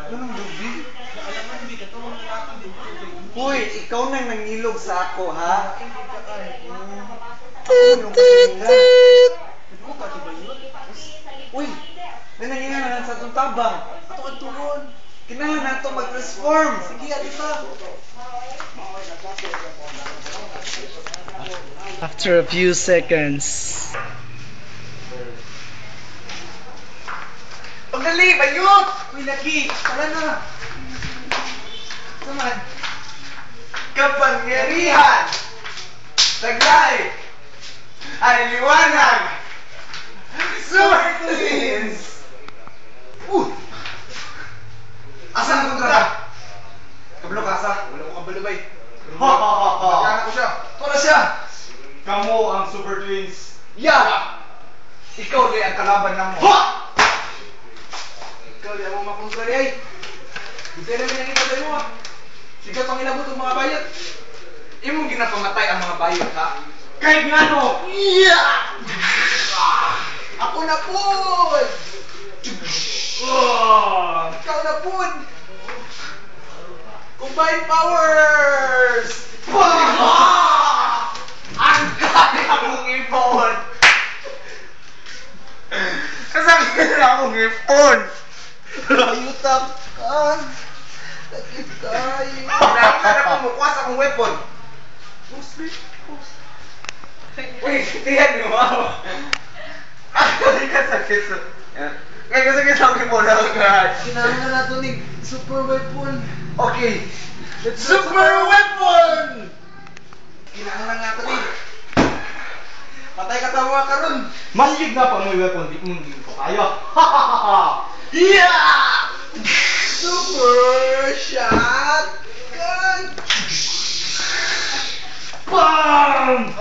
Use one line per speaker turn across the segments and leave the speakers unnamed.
Anong lubi?
Uy,
Uy, ikaw na nangilog sa ako, ha? Uy, nanangina na lang sa itong tabang. Ato ang turon. Kinahan na ito mag-transform. Sige, alita.
After a few seconds.
Pagdali, bayot! Uy, laki! Tara na! Saman! Kapangyarihan! Taglay! Ay liwanag! Super Twins! Asan ang kontrata? Kabalo ka, asa? Wala ko kabalo ba eh? Ha ha ha ha! Magkana ko siya! Para siya!
Kamu ang Super Twins.
Ya! Ikaw din ang kalaban na mo.
Ha!
Ikaw din ang makontra di ay. Hindi na minangita tayo mo ha. Sigat pang inabot ang mga bayot. Imong ginapamatay ang mga bayot ha.
Kahit nga no!
Yeah! Ako na po! Ikaw na po! Combine powers! Ang kaya mong ipon! Kasakit na akong ipon! Ayutak ka! Sakit tayo! Kailangan na kumukuha sa akong weapon! Uy, tiyan mo ako! Hindi ka sakit sa... Kaya kasakit sa akong ipon agad!
Kailangan na ito ni super weapon.
Okay! Super weapon! Kailangan na nga ito eh! Patay ka tawa ka ron!
Maligid na pa mo yung weapon, di mo hindi ko kaya. Ha ha ha ha!
Yeah! Super shotgun!
BAM!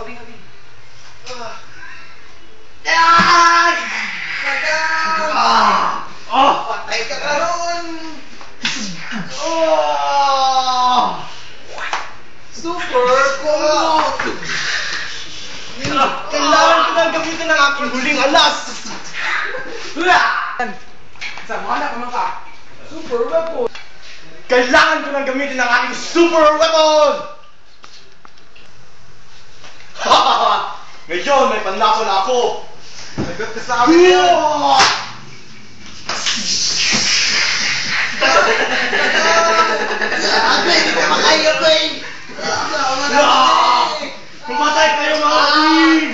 Ay! Sagang!
Ah!
Patay ka karon!
Oh!
Super combo!
Kailangan ko nang gamitin ng aking huling alas!
Sa mga anak naman ka, super weapon!
Kailangan ko nang gamitin ng aking super weapon! Ngayon, may panlaso na ako!
Sagot ka sa amin yan! Hindi ka makaya, Ray!
Pumatay kayo mga queen!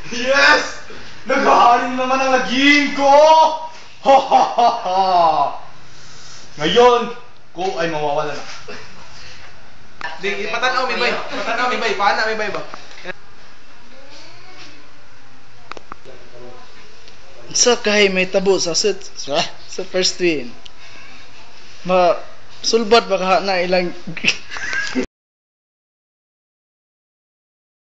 Yes! Naghahalin naman ang laging ko! Ha ha ha ha! Ngayon, ko ay mawawala na.
Di, patanaw may bay. Patanaw may bay. Paana may bay ba?
Sa kay may tabo sa first twin. Ma sulbat baka na ilang